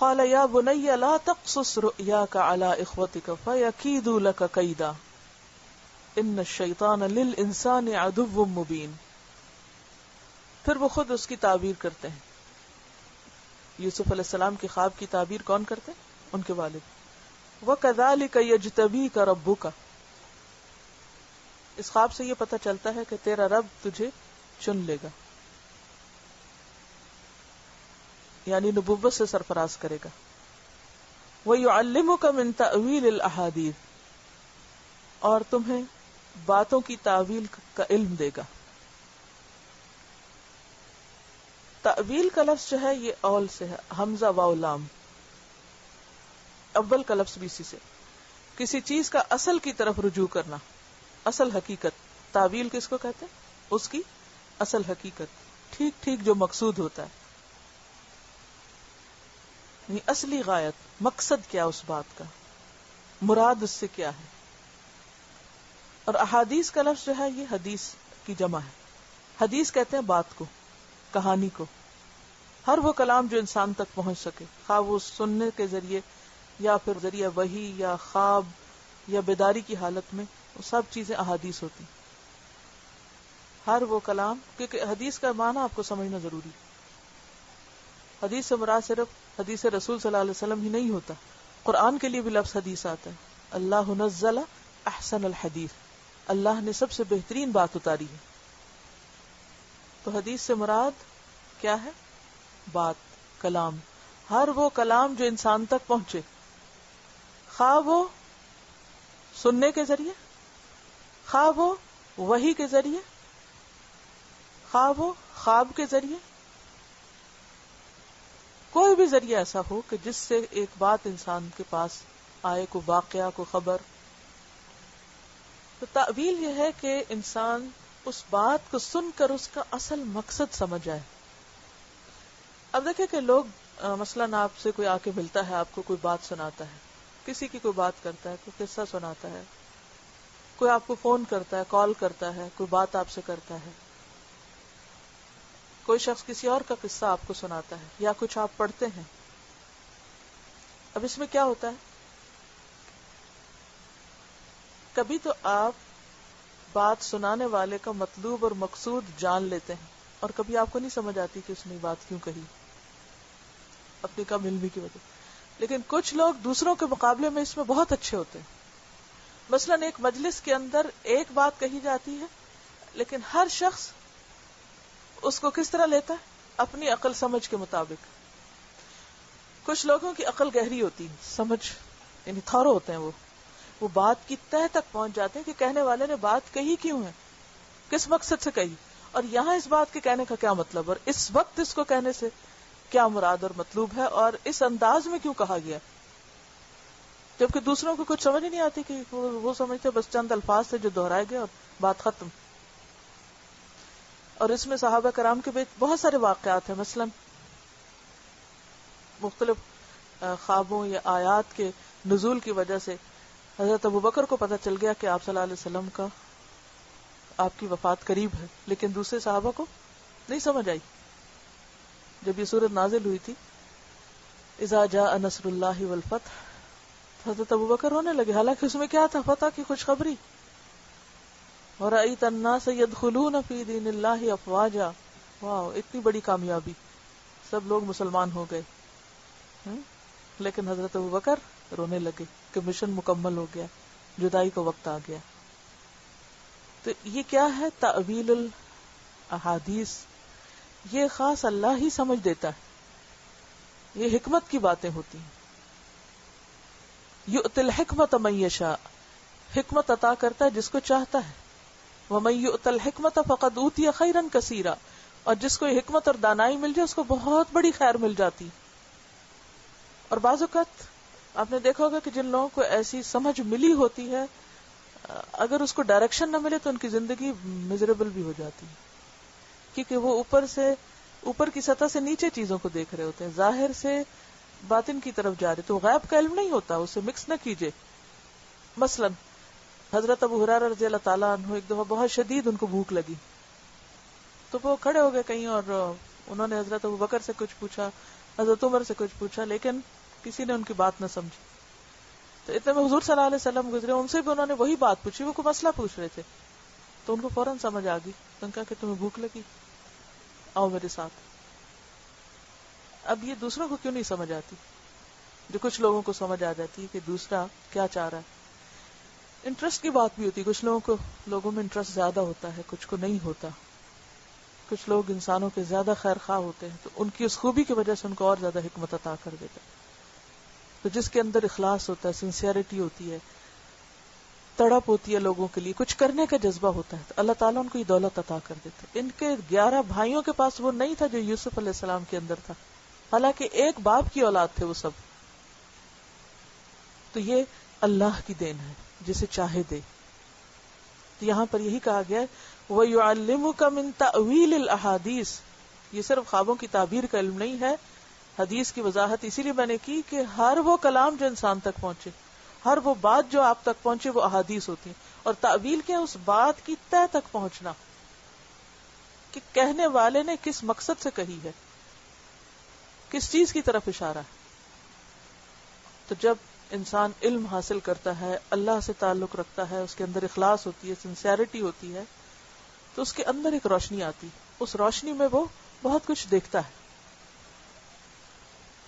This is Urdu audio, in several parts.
قال یا بنی لا تقصص رؤیاک علی اخوتک فیکیدوا لک کیدا ان الشیطان للانسان عدو مبین. پھر وہ خود اس کی تعبیر کرتے ہیں. یوسف علیہ السلام کے خواب کی تعبیر کون کرتے؟ ان کے والد. وَكَذَلِكَ يَجْتَبِيكَ رَبُّكَ. اس خواب سے یہ پتہ چلتا ہے کہ تیرا رب تجھے چن لے گا، یعنی نبوت سے سرفراز کرے گا. وَيُعَلِّمُكَ مِن تَأْوِيلِ الْأَحَادِيثِ. اور تمہیں باتوں کی تعویل کا علم دے گا. تعویل کا لفظ جو ہے یہ اول سے ہے، حمزہ واو لام، اول کا لفظ بھی اسی سے. کسی چیز کا اصل کی طرف رجوع کرنا، اصل حقیقت. تعویل کس کو کہتے ہیں؟ اس کی اصل حقیقت، ٹھیک ٹھیک جو مقصود ہوتا ہے، یعنی اصلی غایت، مقصد کیا اس بات کا، مراد اس سے کیا ہے. اور احادیث کا لفظ جو ہے یہ حدیث کی جمع ہے. حدیث کہتے ہیں بات کو، کہانی کو، ہر وہ کلام جو انسان تک پہنچ سکے، خواہ وہ سننے کے ذریعے یا پھر ذریعہ وحی یا خواب یا بیداری کی حالت میں، وہ سب چیزیں احادیث ہوتی. ہر وہ کلام، کیونکہ حدیث کا معنی آپ کو سمجھنا ضروری. حدیث سے مراد صرف حدیث رسول صلی اللہ علیہ وسلم ہی نہیں ہوتا، قرآن کے لیے بھی لفظ حدیث آتا ہے. اللہ نزل احسن الحدیث، اللہ نے سب سے بہترین بات اتاری ہے. تو حدیث سے مراد کیا ہے؟ بات، کلام، ہر وہ کلام جو انسان تک پہنچے، خواہ وہ سننے کے ذریعے، خواہ وہ وحی کے ذریعے، خواہ وہ خواب کے ذریعے، کوئی بھی ذریعہ ایسا ہو کہ جس سے ایک بات انسان کے پاس آئے، کوئی واقعہ، کوئی خبر. تو تعویل یہ ہے کہ انسان اس بات کو سن کر اس کا اصل مقصد سمجھ آئے. اب دیکھیں کہ لوگ مثلاً آپ سے کوئی آ کے ملتا ہے، آپ کو کوئی بات سناتا ہے، کسی کی کوئی بات کرتا ہے، کوئی قصہ سناتا ہے، کوئی آپ کو فون کرتا ہے، کال کرتا ہے، کوئی بات آپ سے کرتا ہے، کوئی شخص کسی اور کا قصہ آپ کو سناتا ہے، یا کچھ آپ پڑھتے ہیں. اب اس میں کیا ہوتا ہے؟ کبھی تو آپ بات سنانے والے کا مطلوب اور مقصود جان لیتے ہیں، اور کبھی آپ کو نہیں سمجھ آتی کہ اس نے بات کیوں کہی، اپنی کم علمی کی وجہ. لیکن کچھ لوگ دوسروں کے مقابلے میں اس میں بہت اچھے ہوتے ہیں. مثلاً ایک مجلس کے اندر ایک بات کہی جاتی ہے، لیکن ہر شخص اس کو کس طرح لیتا ہے؟ اپنی عقل سمجھ کے مطابق. کچھ لوگوں کی عقل گہری ہوتی ہے، سمجھ یعنی تھورو ہوتے ہیں، وہ بات کی تہہ تک پہنچ جاتے ہیں کہ کہنے والے نے بات کہی کیوں ہے، کس مقصد سے کہی، اور یہاں اس بات کے کہنے کا کیا مطلب، اور اس وقت اس کو کہنے سے کیا مراد اور مطلوب ہے، اور اس انداز میں کیوں کہا گیا. جبکہ دوسروں کو کچھ سمجھ نہیں آتی کہ وہ سمجھتے بس چند الفاظ سے جو دہرائے گئے اور بات ختم. اور اس میں صحابہ کرام کے بھی بہت سارے واقعات ہیں. مثلا مختلف خوابوں یا آیات کے نزول کی وجہ سے حضرت ابوبکر کو پتہ چل گیا کہ آپ صلی اللہ علیہ وسلم کا آپ کی وفات قریب ہے، لیکن دوسرے صحابہ کو نہیں سمجھ آئی. جب یہ سورت نازل ہوئی تھی اذا جاء نصر اللہ والفتح، حضرت ابوبکر رونے لگے، حالانکہ اس میں کیا تھا؟ فتح کی خوشخبری. وَرَأَيْتَ النَّاسَ يَدْخُلُونَ فِي دِينِ اللَّهِ أَفْوَاجًا، واو، اتنی بڑی کامیابی، سب لوگ مسلمان ہو گئے. لیکن حضرت ابوبکر رونے لگے کہ مشن مکمل ہو گیا، جدائی کا وقت آ گیا. تو یہ کیا ہے؟ تعویل الاحادیث. یہ خاص اللہ ہی سمجھ دیتا ہے، یہ حکمت کی باتیں ہوتی ہیں. یؤتی الحکمت من یشاء، حکمت عطا کرتا ہے جس کو چاہتا ہے. ومن یؤت الحکمت فقد اوتی خیرا کثیرا، اور جس کو حکمت اور دانائی مل جائے اس کو بہت بڑی خیر مل جاتی. اور بعض اوقات آپ نے دیکھا ہوگا کہ جن لوگوں کو ایسی سمجھ ملی ہوتی ہے، اگر اس کو ڈائریکشن نہ ملے تو ان کی زندگی میزریبل بھی ہو جاتی ہے، کیونکہ وہ اوپر کی سطح سے نیچے چیزوں کو دیکھ رہے ہوتے ہیں، ظاہر سے باطن کی طرف جا رہے. تو غیب کا علم نہیں ہوتا، اسے مکس نہ کیجئے. مثلا حضرت ابو ہریرہ رضی اللہ تعالیٰ عنہ ایک دفعہ بہت شدید ان کو بھوک لگی، تو وہ کھڑے ہو گئے کہیں اور انہوں نے حضرت ابو بکر سے کچھ پوچھا. حضرت عمر سے کچھ پوچھا لیکن کسی نے ان کی بات نہ سمجھی. تو اتنے میں حضور صلی اللہ علیہ وسلم گزرے, ان سے بھی انہوں نے وہی بات پوچھی, وہ کوئی مسئلہ پوچھ رہے تھے, تو ان کو فوراً سمجھ آ گئی. تو ان کہا کہ تمہیں بھوک لگی, آؤ میرے ساتھ. اب یہ دوسروں کو کیوں نہیں سمجھ آتی جو کچھ لوگوں کو سمجھ آ جاتی ہے کہ دوسرا کیا چاہ رہا ہے. انٹرسٹ کی بات بھی ہوتی ہے, کچھ لوگوں میں انٹرسٹ زیادہ ہوتا ہے, کچھ کو نہیں ہوتا. کچھ لوگ انسانوں کے زیادہ خیر خواہ ہوتے ہیں, تو ان کی اس خوبی کی وجہ سے ان کو اور زیادہ حکمت عطا کر دیتا ہے. تو جس کے اندر اخلاص ہوتا ہے, سنسیئرٹی ہوتی ہے, تڑپ ہوتی ہے لوگوں کے لیے, کچھ کرنے کا جذبہ ہوتا ہے, تو اللہ تعالیٰ ان کو یہ دولت عطا کر دیتا ہے. ان کے 11 بھائیوں کے پاس وہ نہیں تھا جو یوسف علیہ السلام کے اندر تھا, حالانکہ ایک باپ کی اولاد تھے وہ سب. تو یہ اللہ کی دین ہے, جسے چاہے دے. تو یہاں پر یہی کہا گیا وَيُعَلِّمُكَ مِن تَأْوِيلِ الْأَحَادِيثِ, یہ صرف خوابوں کی تعبیر کا علم نہیں ہے. حدیث کی وضاحت اسی لیے میں نے کی کہ ہر وہ کلام جو انسان تک پہنچے, ہر وہ بات جو آپ تک پہنچے, وہ احادیث ہوتی ہیں. اور تعویل کیا, اس بات کی تہ تک پہنچنا, کہ کہنے والے نے کس مقصد سے کہی ہے, کس چیز کی طرف اشارہ ہے. تو جب انسان علم حاصل کرتا ہے, اللہ سے تعلق رکھتا ہے, اس کے اندر اخلاص ہوتی ہے, سنسیئرٹی ہوتی ہے, تو اس کے اندر ایک روشنی آتی, اس روشنی میں وہ بہت کچھ دیکھتا ہے.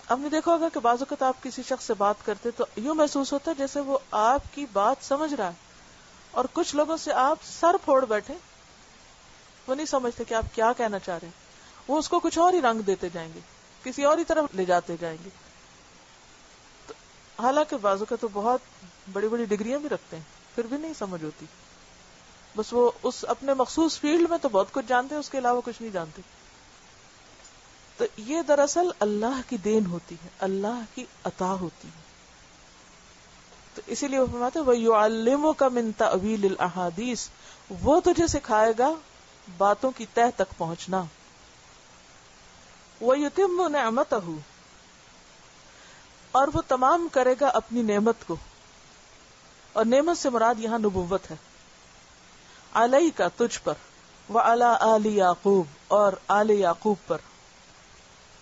آپ نے دیکھا ہوگا کہ بعض اوقات آپ کسی شخص سے بات کرتے تو یوں محسوس ہوتا ہے جیسے وہ آپ کی بات سمجھ رہا ہے, اور کچھ لوگوں سے آپ سر پھوڑ بیٹھے, وہ نہیں سمجھتے کہ آپ کیا کہنا چاہ رہے ہیں, وہ اس کو کچھ اور ہی رنگ دیتے جائیں گے, کسی اور ہی طرف لے جاتے جائیں گے. حالانکہ بعض اوقات تو بہت بڑی بڑی ڈگریاں بھی رکھتے ہیں, پھر بھی نہیں سمجھ ہوتی. بس وہ اس اپنے مخصوص فیلڈ میں تو بہت کچھ جانتے ہیں, اس کے علاوہ کچھ نہیں جانتے. تو یہ دراصل اللہ کی دین ہوتی ہے, اللہ کی عطا ہوتی ہے. تو اسی لیے وہ فرماتے ہیں وَيُعَلِّمُكَ مِن تَأْوِيلِ الْأَحَادِيثِ, وہ تجھے سکھائے گا باتوں کی تہ تک پہنچنا. وَيُتِمُّ نِعْمَتَهُ, اور وہ تمام کرے گا اپنی نعمت کو, اور نعمت سے مراد یہاں نبوت ہے. علیہ کا, تجھ پر, وعلی آل یعقوب, اور آل یعقوب پر,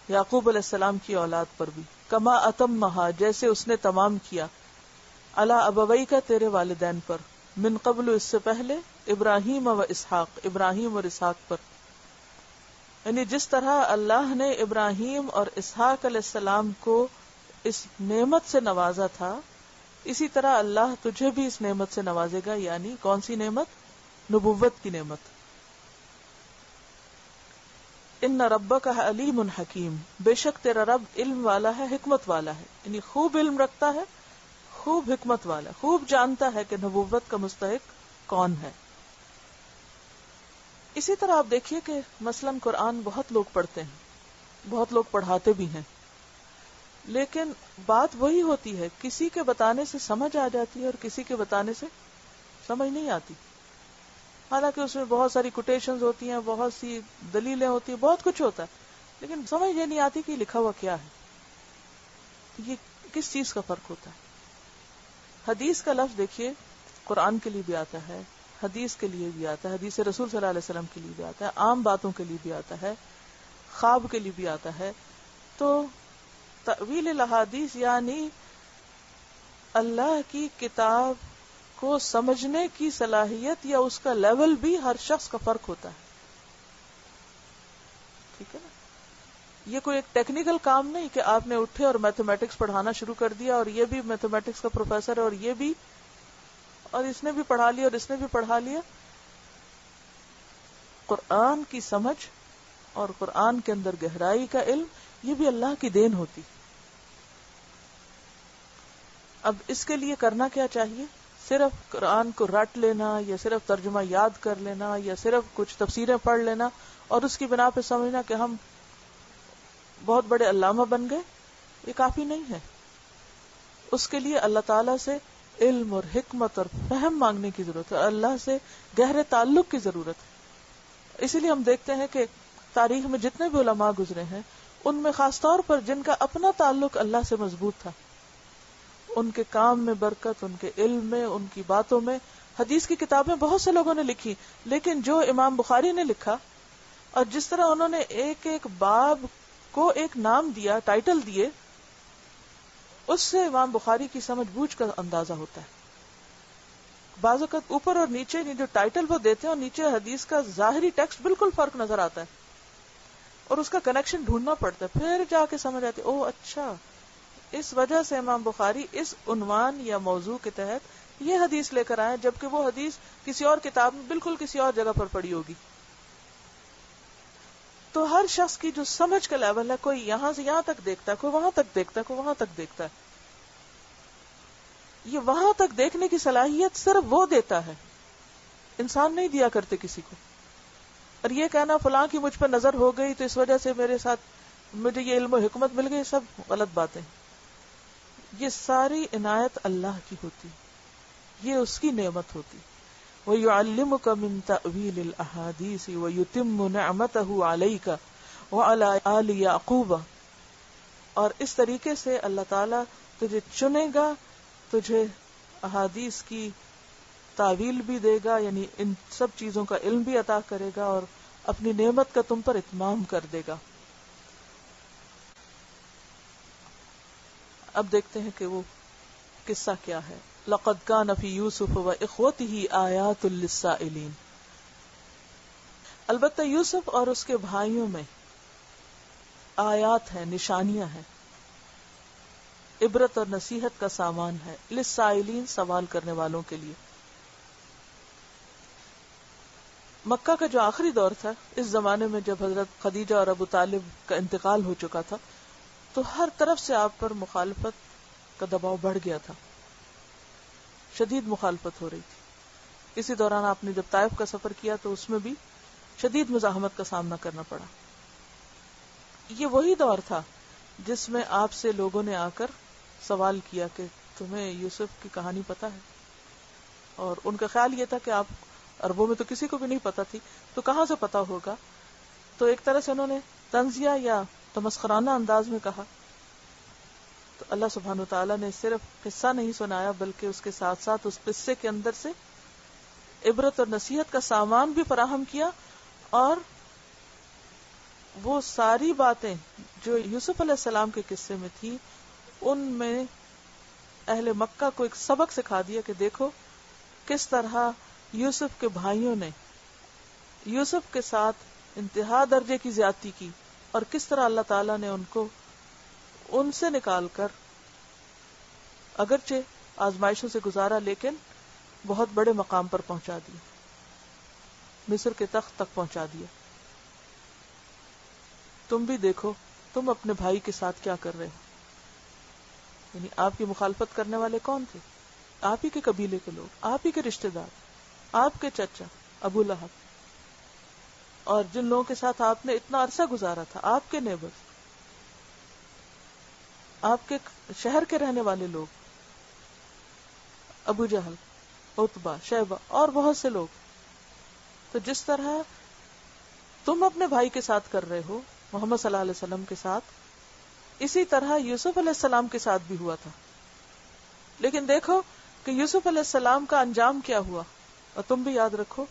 یعقوب علیہ السلام کی اولاد پر بھی, کما اتمہا, جیسے اس نے تمام کیا, علی ابوئی کا, تیرے والدین پر, من قبل, اس سے پہلے, ابراہیم و اسحاق, ابراہیم اور اسحاق پر. یعنی جس طرح اللہ نے ابراہیم اور اسحاق علیہ السلام کو اس نعمت سے نوازا تھا, اسی طرح اللہ تجھے بھی اس نعمت سے نوازے گا. یعنی کون سی نعمت؟ نبوت کی نعمت. ان ربک علیم حکیم, بے شک تیرا رب علم والا ہے, حکمت والا ہے. یعنی خوب علم رکھتا ہے, خوب حکمت والا, خوب جانتا ہے کہ نبوت کا مستحق کون ہے. اسی طرح آپ دیکھیے کہ مثلاً قرآن بہت لوگ پڑھتے ہیں, بہت لوگ پڑھاتے بھی ہیں, لیکن بات وہی ہوتی ہے, کسی کے بتانے سے سمجھ آ جاتی ہے اور کسی کے بتانے سے سمجھ نہیں آتی. حالانکہ اس میں بہت ساری کوٹیشنز ہوتی ہیں, بہت سی دلیلیں ہوتی ہیں, بہت کچھ ہوتا ہے, لیکن سمجھ یہ نہیں آتی کہ لکھا ہوا کیا ہے. یہ کس چیز کا فرق ہوتا ہے؟ حدیث کا لفظ دیکھیے, قرآن کے لیے بھی آتا ہے, حدیث کے لیے بھی آتا ہے, حدیث رسول صلی اللہ علیہ وسلم کے لیے بھی آتا ہے, عام باتوں کے لیے بھی آتا ہے, خواب کے لیے بھی آتا ہے. تو تأویل الاحادیث یعنی اللہ کی کتاب کو سمجھنے کی صلاحیت یا اس کا لیول بھی ہر شخص کا فرق ہوتا ہے. ٹھیک ہے نا, یہ کوئی ایک ٹیکنیکل کام نہیں کہ آپ نے اٹھے اور میتھمیٹکس پڑھانا شروع کر دیا, اور یہ بھی میتھمیٹکس کا پروفیسر ہے, اور یہ بھی, اور اس نے بھی پڑھا لیا, اور اس نے بھی پڑھا لیا. قرآن کی سمجھ اور قرآن کے اندر گہرائی کا علم, یہ بھی اللہ کی دین ہوتی. اب اس کے لیے کرنا کیا چاہیے؟ صرف قرآن کو رٹ لینا, یا صرف ترجمہ یاد کر لینا, یا صرف کچھ تفسیریں پڑھ لینا اور اس کی بنا پہ سمجھنا کہ ہم بہت بڑے علامہ بن گئے, یہ کافی نہیں ہے. اس کے لیے اللہ تعالیٰ سے علم اور حکمت اور فہم مانگنے کی ضرورت ہے, اللہ سے گہرے تعلق کی ضرورت ہے. اسی لیے ہم دیکھتے ہیں کہ تاریخ میں جتنے بھی علماء گزرے ہیں, ان میں خاص طور پر جن کا اپنا تعلق اللہ سے مضبوط تھا, ان کے کام میں برکت, ان کے علم میں, ان کی باتوں میں. حدیث کی کتابیں بہت سے لوگوں نے لکھی, لیکن جو امام بخاری نے لکھا, اور جس طرح انہوں نے ایک ایک باب کو ایک نام دیا، ٹائٹل دیے، اس سے امام بخاری کی سمجھ بوجھ کا اندازہ ہوتا ہے. بعض اوقات اوپر اور نیچے جو ٹائٹل وہ دیتے ہیں اور نیچے حدیث کا ظاہری ٹیکسٹ بالکل فرق نظر آتا ہے اور اس کا کنیکشن ڈھونڈنا پڑتا ہے، پھر جا کے سمجھ آتی او اچھا اس وجہ سے امام بخاری اس عنوان یا موضوع کے تحت یہ حدیث لے کر آئے، جبکہ وہ حدیث کسی اور کتاب میں بالکل کسی اور جگہ پر پڑی ہوگی. تو ہر شخص کی جو سمجھ کا لیول ہے، کوئی یہاں سے یہاں تک دیکھتا ہے، کوئی وہاں تک دیکھتا ہے، کوئی وہاں تک دیکھتا ہے. یہ وہاں تک دیکھنے کی صلاحیت صرف وہ دیتا ہے، انسان نہیں دیا کرتے کسی کو. اور یہ کہنا فلاں کی مجھ پر نظر ہو گئی تو اس وجہ سے میرے ساتھ مجھے یہ علم و حکمت مل گئی، سب غلط باتیں. یہ ساری عنایت اللہ کی ہوتی، یہ اس کی نعمت ہوتی. وَيُعَلِّمُكَ مِن تَأْوِيلِ الْأَحَادِيثِ وَيُتِمُّ نِعْمَتَهُ عَلَيْكَ وَعَلَىٰ آلِ يَعْقُوبَ. اور اس طریقے سے اللہ تعالیٰ تجھے چنے گا، تجھے احادیث کی تعویل بھی دے گا، یعنی ان سب چیزوں کا علم بھی عطا کرے گا اور اپنی نعمت کا تم پر اتمام کر دے گا. اب دیکھتے ہیں کہ وہ قصہ کیا ہے. لَقَدْ كَانَ فِي يُوسُفَ وَإِخْوَتِهِ آيَاتٌ لِلسَّائِلِينَ. البتہ یوسف اور اس کے بھائیوں میں آیات ہیں، نشانیاں ہیں، عبرت اور نصیحت کا سامان ہے، للسائلین سوال کرنے والوں کے لیے. مکہ کا جو آخری دور تھا، اس زمانے میں جب حضرت خدیجہ اور ابو طالب کا انتقال ہو چکا تھا، تو ہر طرف سے آپ پر مخالفت کا دباؤ بڑھ گیا تھا، شدید مخالفت ہو رہی تھی. اسی دوران آپ نے جب طائف کا سفر کیا تو اس میں بھی شدید مزاحمت کا سامنا کرنا پڑا. یہ وہی دور تھا جس میں آپ سے لوگوں نے آ کر سوال کیا کہ تمہیں یوسف کی کہانی پتہ ہے، اور ان کا خیال یہ تھا کہ آپ عربوں میں تو کسی کو بھی نہیں پتہ تھی تو کہاں سے پتہ ہوگا. تو ایک طرح سے انہوں نے طنزیہ یا تمسخرانہ انداز میں کہا. تو اللہ سبحانہ وتعالیٰ نے صرف قصہ نہیں سنایا بلکہ اس کے ساتھ ساتھ اس قصے کے اندر سے عبرت اور نصیحت کا سامان بھی فراہم کیا، اور وہ ساری باتیں جو یوسف علیہ السلام کے قصے میں تھی ان میں اہل مکہ کو ایک سبق سکھا دیا کہ دیکھو کس طرح یوسف کے بھائیوں نے یوسف کے ساتھ انتہا درجے کی زیادتی کی، اور کس طرح اللہ تعالیٰ نے ان کو ان سے نکال کر اگرچہ آزمائشوں سے گزارا لیکن بہت بڑے مقام پر پہنچا دیا، مصر کے تخت تک پہنچا دیا. تم بھی دیکھو تم اپنے بھائی کے ساتھ کیا کر رہے ہو. یعنی آپ کی مخالفت کرنے والے کون تھے؟ آپ ہی کے قبیلے کے لوگ، آپ ہی کے رشتہ دار، آپ کے چچا ابو لہب، اور جن لوگوں کے ساتھ آپ نے اتنا عرصہ گزارا تھا، آپ کے نیبر، آپ کے شہر کے رہنے والے لوگ، ابو جہل، عتبہ، شیبہ اور بہت سے لوگ. تو جس طرح تم اپنے بھائی کے ساتھ کر رہے ہو محمد صلی اللہ علیہ وسلم کے ساتھ، اسی طرح یوسف علیہ السلام کے ساتھ بھی ہوا تھا. لیکن دیکھو کہ یوسف علیہ السلام کا انجام کیا ہوا. اور تم بھی یاد رکھو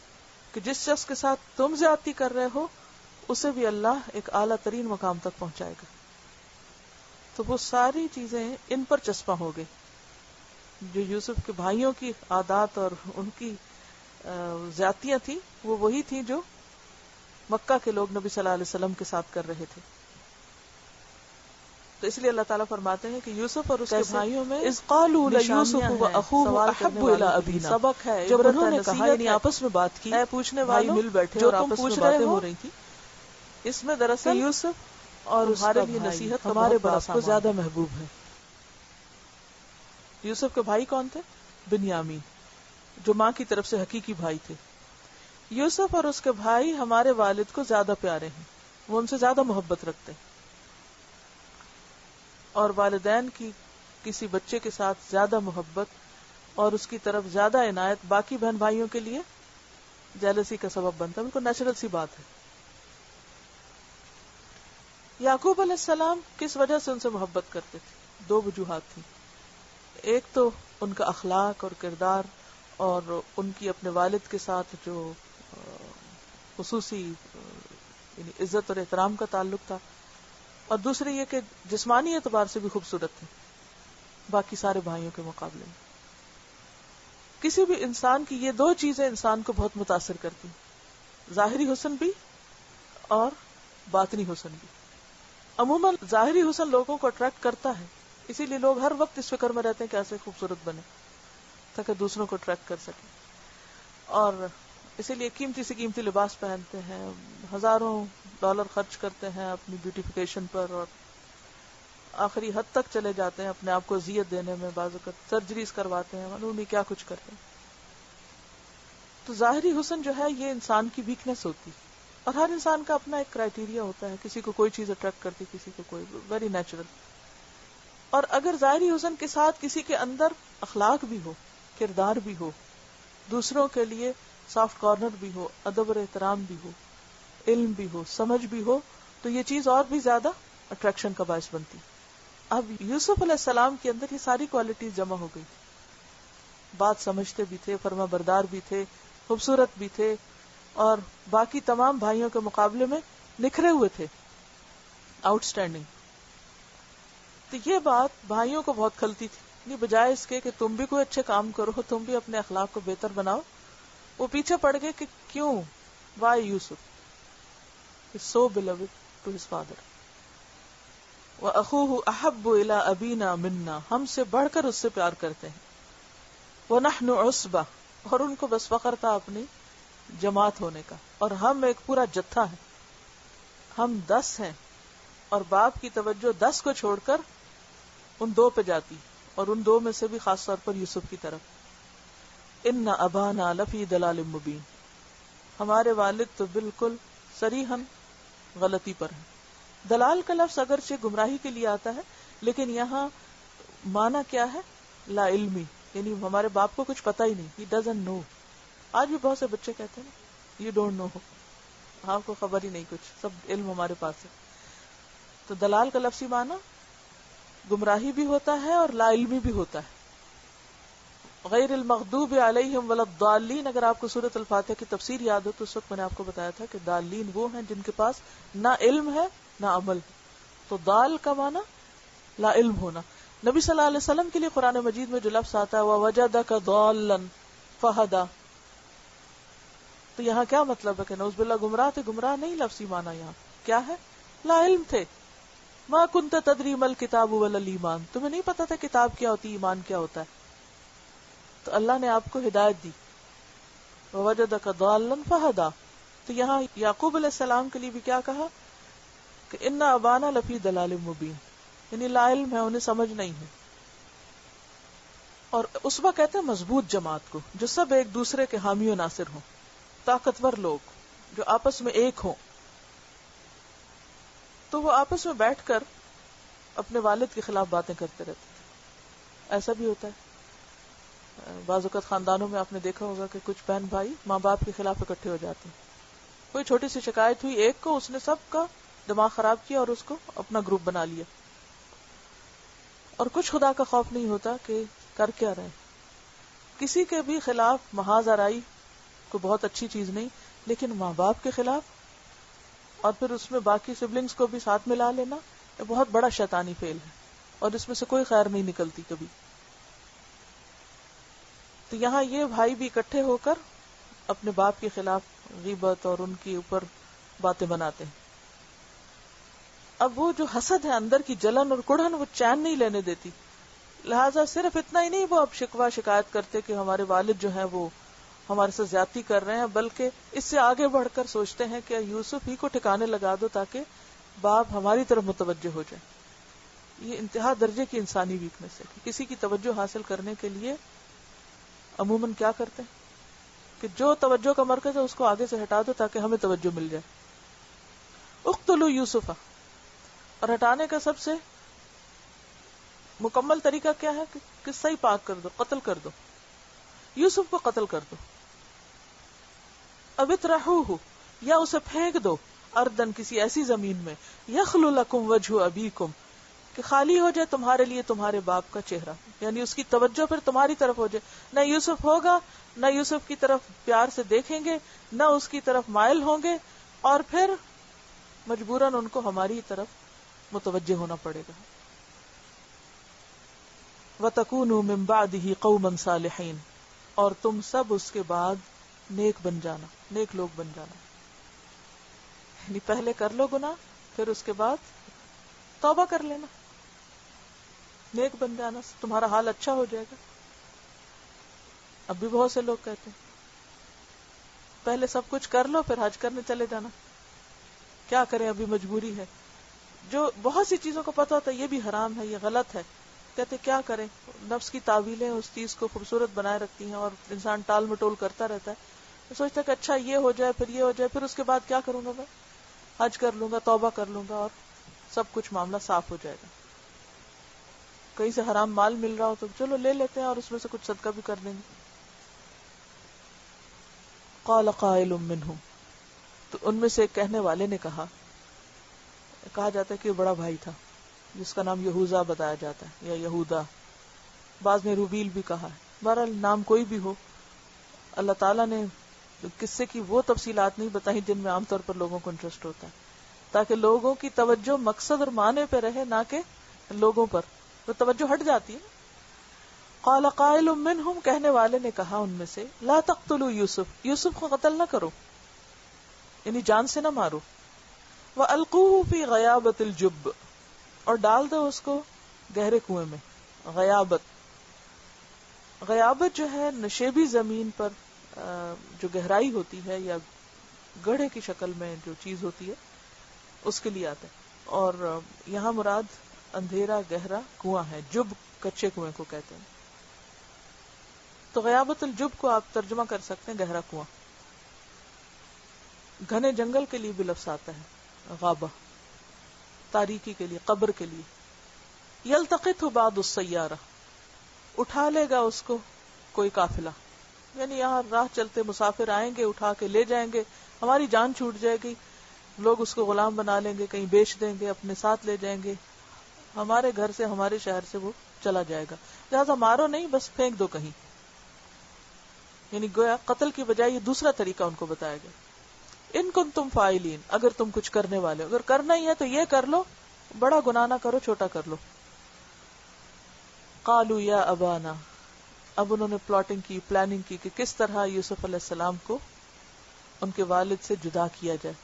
کہ جس شخص کے ساتھ تم زیادتی کر رہے ہو اسے بھی اللہ ایک اعلیٰ ترین مقام تک پہنچائے گا. تو وہ ساری چیزیں ان پر چسپاں ہو گئی جو یوسف کے بھائیوں کی عادات اور ان کی زیادتیاں تھیں، وہ وہی تھیں جو مکہ کے لوگ نبی صلی اللہ علیہ وسلم کے ساتھ کر رہے تھے. تو اس لیے اللہ تعالیٰ فرماتے ہیں کہ یوسف اور اس کے بھائیوں میں اذ قالوا ليوسف واخوه احب الى ابينا، سبق ہے، جب عبرت انہوں ہے، نے کہا نصیحت یعنی ہے. آپس میں بات کی، اے پوچھنے بھائی والوں مل بیٹھے جو اور تم آپس پوچھ میں رہے باتیں ہو ہو رہی تھی، اس میں دراصل یوسف اور اس کا لیے بھائی نصیحت کا ہمارے بہت بڑا باپ کو سامان زیادہ ہے. محبوب ہے. یوسف کے بھائی کون تھے؟ بنیامین، جو ماں کی طرف سے حقیقی بھائی تھے. یوسف اور اس کے بھائی ہمارے والد کو زیادہ پیارے ہیں، وہ ان سے زیادہ محبت رکھتے ہیں، اور والدین کی کسی بچے کے ساتھ زیادہ محبت اور اس کی طرف زیادہ عنایت باقی بہن بھائیوں کے لیے جیلسی کا سبب بنتا ہے. بالکل نیچرل سی بات ہے. یعقوب علیہ السلام کس وجہ سے ان سے محبت کرتے تھے؟ دو وجوہات تھیں. ایک تو ان کا اخلاق اور کردار اور ان کی اپنے والد کے ساتھ جو خصوصی یعنی عزت اور احترام کا تعلق تھا، اور دوسری یہ کہ جسمانی اعتبار سے بھی خوبصورت تھے باقی سارے بھائیوں کے مقابلے میں. کسی بھی انسان کی یہ دو چیزیں انسان کو بہت متاثر کرتی ہیں، ظاہری حسن بھی اور باطنی حسن بھی. عموماً ظاہری حسن لوگوں کو اٹریکٹ کرتا ہے، اسی لیے لوگ ہر وقت اس فکر میں رہتے ہیں کہ ایسے خوبصورت بنے تاکہ دوسروں کو اٹریکٹ کر سکیں، اور اسی لیے قیمتی سے قیمتی لباس پہنتے ہیں، ہزاروں ڈالر خرچ کرتے ہیں اپنی بیوٹیفیکیشن پر، اور آخری حد تک چلے جاتے ہیں اپنے آپ کو اذیت دینے میں، بعض اوقات سرجریز کرواتے ہیں، معلوم نہیں کیا کچھ کرتے ہیں. تو ظاہری حسن جو ہے یہ انسان کی ویکنیس ہوتی، اور ہر انسان کا اپنا ایک کرائیٹیریا ہوتا ہے، کسی کو کوئی چیز اٹریکٹ کرتی، کسی کو کوئی، ویری نیچرل. اور اگر ظاہری حسن کے ساتھ کسی کے اندر اخلاق بھی ہو، کردار بھی ہو، دوسروں کے لیے سافٹ کارنر بھی ہو، ادب اور احترام بھی ہو، علم بھی ہو، سمجھ بھی ہو، تو یہ چیز اور بھی زیادہ اٹریکشن کا باعث بنتی. اب یوسف علیہ السلام کے اندر یہ ساری کوالٹیز جمع ہو گئی، بات سمجھتے بھی تھے، فرما بردار بھی تھے، خوبصورت بھی تھے، اور باقی تمام بھائیوں کے مقابلے میں نکھرے ہوئے تھے، آؤٹ اسٹینڈنگ. تو یہ بات بھائیوں کو بہت کھلتی تھی. یہ بجائے اس کے کہ تم بھی کوئی اچھے کام کرو، تم بھی اپنے اخلاق کو بہتر بناؤ، وہ پیچھے پڑ گئے کہ کیوں، why Yusuf is so beloved to his father. وَأَخُوهُ أَحَبُّ إِلَىٰ أَبِينَا مِنَّا، ہم سے بڑھ کر اس سے پیار کرتے ہیں. وَنَحْنُ عُصْبَةٌ، اور ان کو بس فخر تھا اپنی جماعت ہونے کا، اور ہم ایک پورا جتھا ہے، ہم 10 ہیں، اور باپ کی توجہ 10 کو چھوڑ کر ان 2 پہ جاتی، اور ان 2 میں سے بھی خاص طور پر یوسف کی طرف. ان ابانا لفی ضلال مبین، ہمارے والد تو بالکل صریحاً غلطی پر ہیں. دلال کا لفظ اگرچہ گمراہی کے لیے آتا ہے، لیکن یہاں معنی کیا ہے؟ لا علمی، یعنی ہمارے باپ کو کچھ پتہ ہی نہیں، he doesn't know. آج بھی بہت سے بچے کہتے ہیں نا you don't know، آپ کو خبر ہی نہیں کچھ، سب علم ہمارے پاس ہے. تو دلال کا لفظی معنی گمراہی بھی ہوتا ہے اور لا علمی بھی ہوتا ہے. غیر المغضوب علیہم ولا الضالین، اگر آپ کو سورۃ الفاتحہ کی تفسیر یاد ہو تو اس وقت میں نے آپ کو بتایا تھا کہ ضالین وہ ہیں جن کے پاس نہ علم ہے نہ عمل. تو ضال کا معنی لا علم ہونا. نبی صلی اللہ علیہ وسلم کے لیے قرآن مجید میں جو لفظ آتا ہے وَوَجَدَكَ ضَالًّا فَهَدَى، تو یہاں کیا مطلب ہے کہ نعوذ باللہ گمراہ تھے؟ گمراہ نہیں لفظی معنی یہاں کیا ہے؟ لا علم تھے. ما كنت تدری ما الکتاب ولا الایمان، تمہیں نہیں پتا تھا کتاب کیا ہوتی، ایمان کیا ہوتا ہے. تو اللہ نے آپ کو ہدایت دی. وَوَجَدَكَ ضَالًّا فَهَدَى، تو یہاں یعقوب علیہ السلام کے لیے بھی کیا کہا کہ ان ابانا لفی ضلال مبین، یعنی لا علم ہے، انہیں سمجھ نہیں ہے. اور اسوہ کہتے ہیں مضبوط جماعت کو جو سب ایک دوسرے کے حامی و ناصر ہوں، طاقتور لوگ جو آپس میں ایک ہوں. تو وہ آپس میں بیٹھ کر اپنے والد کے خلاف باتیں کرتے رہتے تھے. ایسا بھی ہوتا ہے بعض اوقات خاندانوں میں، آپ نے دیکھا ہوگا کہ کچھ بہن بھائی ماں باپ کے خلاف اکٹھے ہو جاتے ہیں. کوئی چھوٹی سی شکایت ہوئی ایک کو، اس نے سب کا دماغ خراب کیا اور اس کو اپنا گروپ بنا لیا. اور کچھ خدا کا خوف نہیں ہوتا کہ کر کیا رہے. کسی کے بھی خلاف محاذ آرائی کو بہت اچھی چیز نہیں، لیکن ماں باپ کے خلاف اور پھر اس میں باقی سبلنگز کو بھی ساتھ ملا لینا یہ بہت بڑا شیطانی فعل ہے، اور اس میں سے کوئی خیر نہیں نکلتی کبھی. تو یہاں یہ بھائی بھی اکٹھے ہو کر اپنے باپ کے خلاف غیبت اور ان کے اوپر باتیں بناتے ہیں. اب وہ جو حسد ہے، اندر کی جلن اور کڑھن، وہ چین نہیں لینے دیتی. لہٰذا صرف اتنا ہی نہیں وہ اب شکوہ شکایت کرتے کہ ہمارے والد جو ہیں وہ ہمارے سے زیادتی کر رہے ہیں، بلکہ اس سے آگے بڑھ کر سوچتے ہیں کہ یوسف ہی کو ٹھکانے لگا دو تاکہ باپ ہماری طرف متوجہ ہو جائے. یہ انتہا درجے کی انسانی ویکنس ہے کہ کسی کی توجہ حاصل کرنے کے لیے عموماً کیا کرتے ہیں کہ جو توجہ کا مرکز ہے اس کو آگے سے ہٹا دو تاکہ ہمیں توجہ مل جائے. اقتلوا یوسف، اور ہٹانے کا سب سے مکمل طریقہ کیا ہے کہ قصہ ہی پاک کر دو، قتل کر دو، یوسف کو قتل کر دو. اب اطرحوہ، یا اسے پھینک دو، اردن کسی ایسی زمین میں، یخلو لکم وجہ ابیکم، کہ خالی ہو جائے تمہارے لیے تمہارے باپ کا چہرہ، یعنی اس کی توجہ پھر تمہاری طرف ہو جائے. نہ یوسف ہوگا، نہ یوسف کی طرف پیار سے دیکھیں گے، نہ اس کی طرف مائل ہوں گے، اور پھر مجبوراً ان کو ہماری طرف متوجہ ہونا پڑے گا. وَتَكُونُوا مِن بَعْدِهِ قَوْمًا صَالِحِينَ، اور تم سب اس کے بعد نیک بن جانا، نیک لوگ بن جانا. یعنی پہلے کر لو گناہ، پھر اس کے بعد توبہ کر لینا، نیک بن جانا، تمہارا حال اچھا ہو جائے گا. اب بھی بہت سے لوگ کہتے ہیں پہلے سب کچھ کر لو پھر حج کرنے چلے جانا، کیا کریں ابھی مجبوری ہے. جو بہت سی چیزوں کو پتا ہوتا ہے یہ بھی حرام ہے، یہ غلط ہے، کہتے کیا کریں. نفس کی تعویلیں اس چیز کو خوبصورت بنائے رکھتی ہیں اور انسان ٹال مٹول کرتا رہتا ہے. سوچتا ہے کہ اچھا یہ ہو جائے پھر یہ ہو جائے، پھر اس کے بعد کیا کروں گا، میں حج کر لوں گا، توبہ کر لوں گا اور سب کچھ معاملہ صاف ہو جائے گا. کہیں سے حرام مال مل رہا ہو تو چلو لے لیتے ہیں اور اس میں سے کچھ صدقہ بھی کر دیں گے. قال قائل منہم، تو ان میں سے ایک کہنے والے نے کہا جاتا ہے کہ بڑا بھائی تھا جس کا نام یہوذا بتایا جاتا ہے یا یہودا، بعض نے روبیل بھی کہا ہے. بہرحال نام کوئی بھی ہو، اللہ تعالیٰ نے قصے کی وہ تفصیلات نہیں بتائی جن میں عام طور پر لوگوں کو انٹرسٹ ہوتا ہے، تاکہ لوگوں کی توجہ مقصد اور معنی پہ رہے نہ کہ لوگوں پر، تو توجہ ہٹ جاتی ہے. قال قائل منہم، کہنے والے نے کہا ان میں سے، لا تقتلوا یوسف، یوسف کو قتل نہ کرو، یعنی جان سے نہ مارو. وَأَلْقُوهُ فِي غَيَابَةِ الْجُبِّ، اور ڈال دو اس کو گہرے کنویں میں. غیابت جو ہے نشیبی زمین پر جو گہرائی ہوتی ہے یا گڑھے کی شکل میں جو چیز ہوتی ہے اس کے لیے آتا ہے. اور یہاں مراد اندھیرا گہرا کنواں ہے. جب کچے کنویں کو کہتے ہیں. تو غیابت الجب کو آپ ترجمہ کر سکتے ہیں گہرا کنواں. گھنے جنگل کے لیے بھی لفظ آتا ہے غابہ، تاریکی کے لیے، قبر کے لیے. یلتقطہ بعض السیارہ، اٹھا لے گا اس کو کوئی قافلہ، یعنی یہاں راہ چلتے مسافر آئیں گے، اٹھا کے لے جائیں گے، ہماری جان چھوٹ جائے گی، لوگ اس کو غلام بنا لیں گے، کہیں بیچ دیں گے، اپنے ساتھ لے جائیں گے، ہمارے گھر سے ہمارے شہر سے وہ چلا جائے گا. لہٰذا مارو نہیں، بس پھینک دو کہیں. یعنی گویا قتل کی بجائے یہ دوسرا طریقہ ان کو بتایا گیا. ان کنتم فاعلین، اگر تم کچھ کرنے والے، اگر کرنا ہی ہے تو یہ کر لو، بڑا گناہ نہ کرو، چھوٹا کر لو. قالوا یا ابانا، اب انہوں نے پلاٹنگ کی، پلاننگ کی کہ کس طرح یوسف علیہ السلام کو ان کے والد سے جدا کیا جائے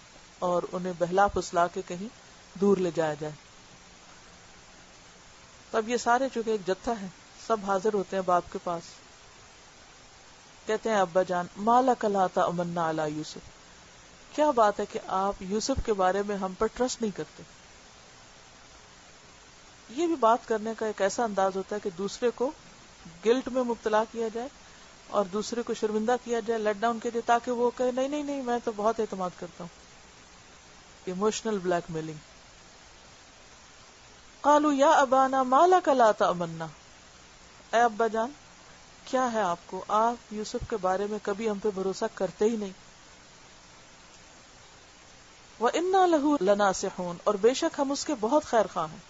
اور انہیں بہلا پھسلا کے کہیں دور لے جایا جائے. تب یہ سارے چونکہ ایک جتھا ہے، سب حاضر ہوتے ہیں باپ کے پاس. کہتے ہیں ابا جان، ما لک لا تأمنا علی یوسف، کیا بات ہے کہ آپ یوسف کے بارے میں ہم پر ٹرسٹ نہیں کرتے. یہ بھی بات کرنے کا ایک ایسا انداز ہوتا ہے کہ دوسرے کو گلٹ میں مبتلا کیا جائے اور دوسرے کو شرمندہ کیا جائے، لیٹ ڈاؤن کیا جائے، تاکہ وہ کہے نہیں نہیں نہیں میں تو بہت اعتماد کرتا ہوں. Emotional black mailing. قالوا یا ابانا ما لک لا تأمنا، اے ابا جان کیا ہے آپ کو، آپ یوسف کے بارے میں کبھی ہم پہ بھروسہ کرتے ہی نہیں. وَإِنَّا لَهُ لَنَاصِحُونَ، اور بے شک ہم اس کے بہت خیر خواہ ہیں.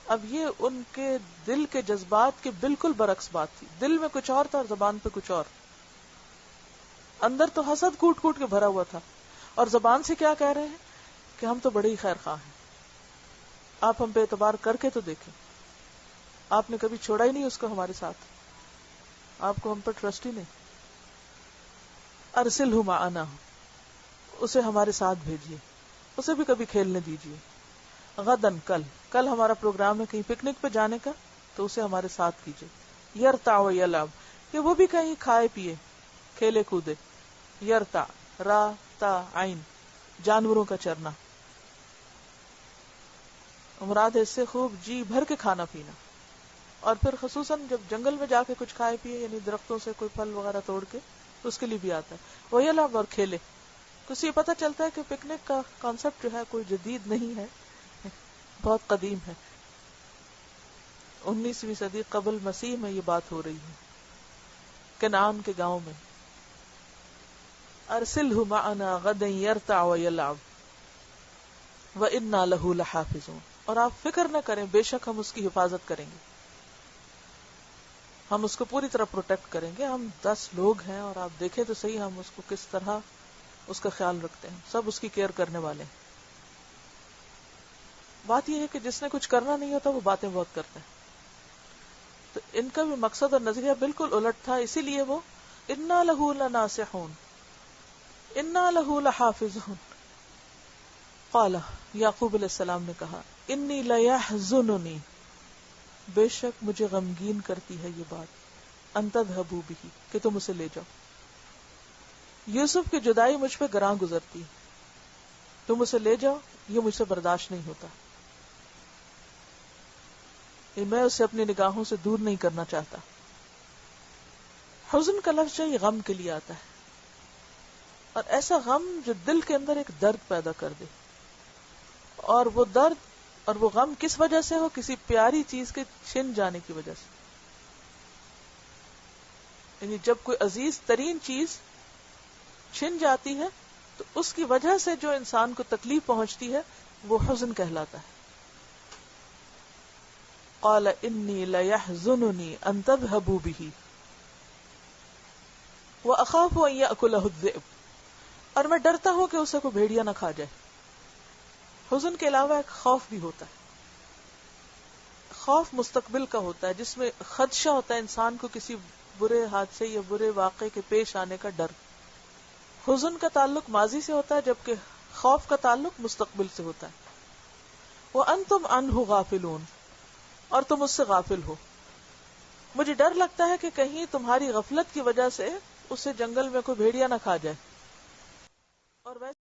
اب یہ ان کے دل کے جذبات کے بالکل برعکس بات تھی. دل میں کچھ اور تھا اور زبان پہ کچھ اور. اندر تو حسد کوٹ کوٹ کے بھرا ہوا تھا اور زبان سے کیا کہہ رہے ہیں کہ ہم تو بڑے ہی خیر خواہ ہیں، آپ ہم پہ اعتبار کر کے تو دیکھیں، آپ نے کبھی چھوڑا ہی نہیں اس کو ہمارے ساتھ، آپ کو ہم پر ٹرسٹ ہی نہیں. ارسلہ معنا، اسے ہمارے ساتھ بھیجیے، اسے بھی کبھی کھیلنے دیجیے. غدن، کل ہمارا پروگرام ہے کہیں پکنک پہ جانے کا، تو اسے ہمارے ساتھ کیجیے. یرتع و یلعب، کہ وہ بھی کہیں کھائے پیے، کھیلے کودے. یرتع، را تا عین، جانوروں کا چرنا. مراد اس سے خوب جی بھر کے کھانا پینا، اور پھر خصوصاً جب جنگل میں جا کے کچھ کھائے پیے، یعنی درختوں سے کوئی پھل وغیرہ توڑ کے، اس کے لیے بھی آتا ہے. وہ یلعب، اور کھیلے. تو اس سے یہ پتہ چلتا ہے کہ پکنک کا کانسیپٹ جو ہے کوئی جدید نہیں ہے، بہت قدیم ہے. 19ویں صدی قبل مسیح میں یہ بات ہو رہی ہے کنعان کے گاؤں میں. ارسلہ معنا غدا یرتع ویلعب وإنا لہ لحافظون، اور آپ فکر نہ کریں، بے شک ہم اس کی حفاظت کریں گے، ہم اس کو پوری طرح پروٹیکٹ کریں گے. ہم 10 لوگ ہیں اور آپ دیکھیں تو صحیح ہم اس کو کس طرح اس کا خیال رکھتے ہیں، سب اس کی کیئر کرنے والے ہیں. بات یہ ہے کہ جس نے کچھ کرنا نہیں ہوتا وہ باتیں بہت کرتا ہے. تو ان کا بھی مقصد اور نظریہ بالکل الٹ تھا. اسی لیے وہ انا لہ لناصحون انا لہ لحافظون. قال یعقوب علیہ السلام نے کہا انی لیحزننی بے شک مجھے غمگین کرتی ہے یہ بات ان تذهبوا به کہ تم اسے لے جاؤ. یوسف کی جدائی مجھ پہ گراں گزرتی ہے, تم اسے لے جاؤ, یہ مجھ سے برداشت نہیں ہوتا, یہ میں اسے اپنی نگاہوں سے دور نہیں کرنا چاہتا. حزن کا لفظ جو یہ غم کے لیے آتا ہے, اور ایسا غم جو دل کے اندر ایک درد پیدا کر دے, اور وہ درد اور وہ غم کس وجہ سے ہو, کسی پیاری چیز کے چھن جانے کی وجہ سے. یعنی جب کوئی عزیز ترین چیز چھن جاتی ہے تو اس کی وجہ سے جو انسان کو تکلیف پہنچتی ہے وہ حزن کہلاتا ہے. قال انی لیحزننی ان تذهبوا به واخاف ان یاکلہ الذئب, اور میں ڈرتا ہوں کہ اسے کوئی بھیڑیا نہ کھا جائے. حزن کے علاوہ ایک خوف بھی ہوتا ہے. خوف مستقبل کا ہوتا ہے جس میں خدشہ ہوتا ہے انسان کو کسی برے حادثے یا برے واقعے کے پیش آنے کا ڈر. حزن کا تعلق ماضی سے ہوتا ہے جبکہ خوف کا تعلق مستقبل سے ہوتا ہے. وَأَنْتُمْ عَنْهُ غَافِلُونَ, اور تم اس سے غافل ہو. مجھے ڈر لگتا ہے کہ کہیں تمہاری غفلت کی وجہ سے اسے جنگل میں کوئی بھیڑیا نہ کھا جائے. اور ویسے